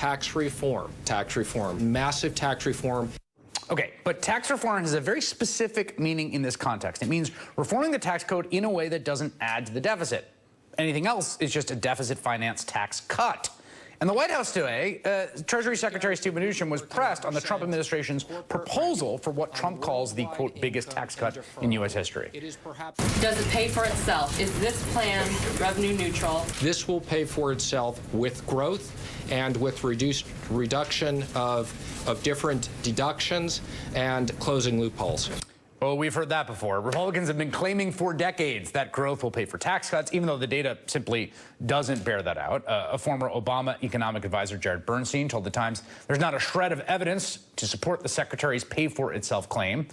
tax reform, massive tax reform. Okay, but tax reform has a very specific meaning in this context. It means reforming the tax code in a way that doesn't add to the deficit. Anything else is just a deficit-financed tax cut. In the White House today, Treasury Secretary Steve Mnuchin was pressed on the Trump administration's proposal for what Trump calls the, quote, biggest tax cut in U.S. history. Does it pay for itself? Is this plan revenue neutral? This will pay for itself with growth and with reduction of different deductions and closing loopholes. Well, we've heard that before. Republicans have been claiming for decades that growth will pay for tax cuts, even though the data simply doesn't bear that out. A former Obama economic advisor, Jared Bernstein, told The Times there's not a shred of evidence to support the secretary's pay-for-itself claim.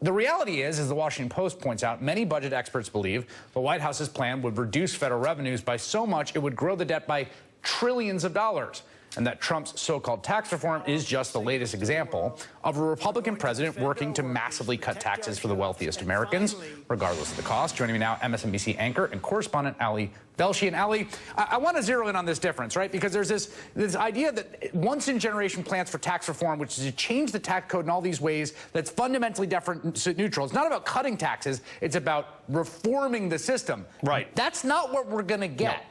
The reality is, as the Washington Post points out, many budget experts believe the White House's plan would reduce federal revenues by so much it would grow the debt by trillions of dollars, and that Trump's so-called tax reform is just the latest example of a Republican president working to massively cut taxes for the wealthiest Americans, regardless of the cost. Joining me now, MSNBC anchor and correspondent Ali Velshi. And Ali, I want to zero in on this difference, right? Because there's this idea that once-in-generation plans for tax reform, which is to change the tax code in all these ways that's fundamentally neutral. It's not about cutting taxes. It's about reforming the system. Right. That's not what we're going to get. No.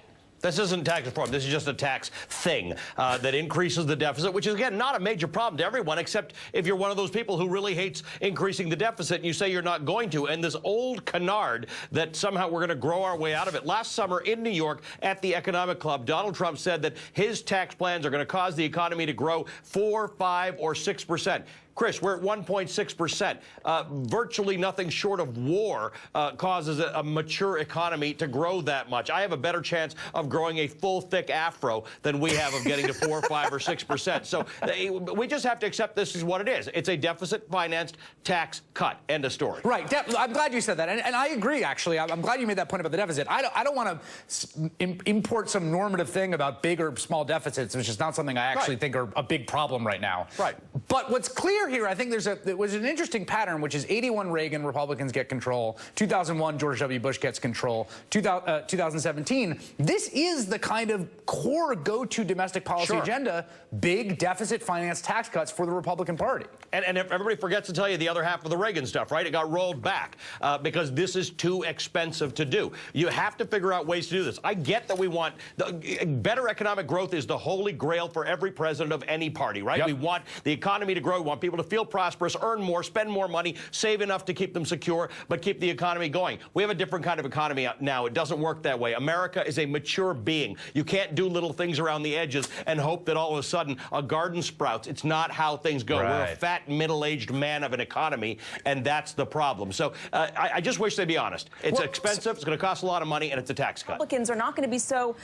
This isn't tax reform. This is just a tax thing that increases the deficit, which is, again, not a major problem to everyone, except if you're one of those people who really hates increasing the deficit and you say you're not going to. And this old canard that somehow we're going to grow our way out of it. Last summer in New York at the Economic Club, Donald Trump said that his tax plans are going to cause the economy to grow 4, 5, or 6%. Chris, we're at 1.6%. Virtually nothing short of war causes a mature economy to grow that much. I have a better chance of growing a full, thick afro than we have of getting to 4, 5, or 6%. So we just have to accept this is what it is. It's a deficit-financed tax cut. End of story. Right. I'm glad you said that. And I agree, actually. I'm glad you made that point about the deficit. I don't want to import some normative thing about big or small deficits, which is not something I actually think are a big problem right now. Right. But what's clear here, I think there was an interesting pattern, which is 81 Reagan, Republicans get control. 2001, George W. Bush gets control. 2017, this is the kind of core go-to domestic policy agenda, big deficit-financed tax cuts for the Republican Party. And everybody forgets to tell you the other half of the Reagan stuff, right? It got rolled back because this is too expensive to do. You have to figure out ways to do this. I get that we want better economic growth is the holy grail for every president of any party, right? Yep. We want the economy to grow. We want people to feel prosperous, earn more, spend more money, save enough to keep them secure, but keep the economy going. We have a different kind of economy now. It doesn't work that way. America is a mature being. You can't do little things around the edges and hope that all of a sudden a garden sprouts. It's not how things go. Right. We're a fat, middle-aged man of an economy, and that's the problem. So I just wish they'd be honest. It's expensive, it's going to cost a lot of money, and it's a tax cut. Republicans are not going to be so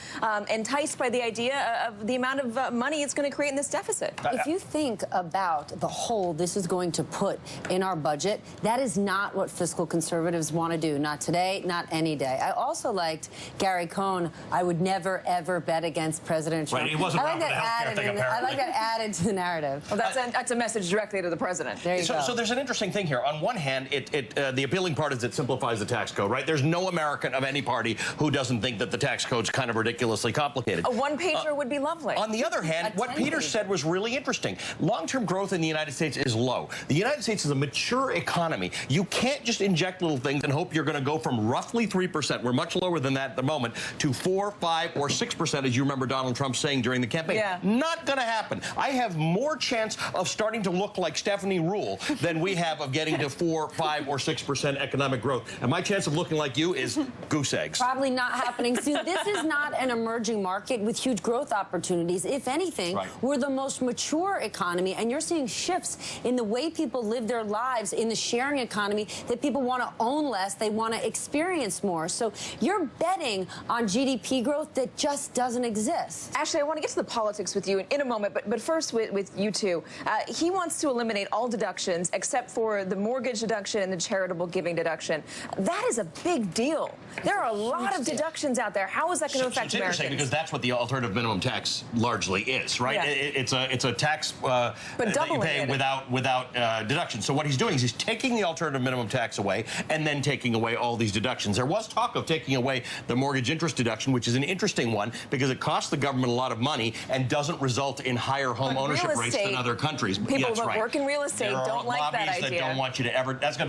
enticed by the idea of the amount of money it's going to create in this deficit. If you think about the hole this is going to put in our budget, that is not what fiscal conservatives want to do. Not today, not any day. I also liked Gary Cohn. I would never, ever bet against President Trump. Right, he wasn't I like around that for the healthcare thing, apparently. I like that added to the narrative. Well, that's a message directly to the president. There you go. So there's an interesting thing here. On one hand, the appealing part is it simplifies the tax code, right? There's no American of any party who doesn't think that the tax code's kind of ridiculously complicated. A one-pager would be lovely. On the other hand, what Peter said was really interesting. Long-term growth in the United States is low. The United States is a mature economy. You can't just inject little things and hope you're going to go from roughly 3%, we're much lower than that at the moment, to 4, 5, or 6%, as you remember Donald Trump saying during the campaign. Yeah. Not going to happen. I have more chance of starting to look like Stephanie Ruhle than we have of getting to 4, 5, or 6% economic growth. And my chance of looking like you is goose eggs. Probably not happening soon. This is not an emerging market with huge growth opportunities. If anything, we're the most mature economy, and you're seeing shifts in the way people live their lives in the sharing economy, that people want to own less, they want to experience more. So you're betting on GDP growth that just doesn't exist. Ashley, I want to get to the politics with you in a moment, but first with you two. He wants to eliminate all deductions except for the mortgage deduction and the charitable giving deduction. That is a big deal. There are a lot of deductions out there. How is that going to affect It's interesting Americans? because that's what the alternative minimum tax largely is, right? Yeah. It's a tax that you pay doubling it, without without deduction. So what he's doing is he's taking the alternative minimum tax away and then taking away all these deductions. There was talk of taking away the mortgage interest deduction, which is an interesting one because it costs the government a lot of money and doesn't result in higher home ownership rates than other countries. People That's who right. work in real estate There are don't like that lobbyists idea. that don't want you to ever. That's going to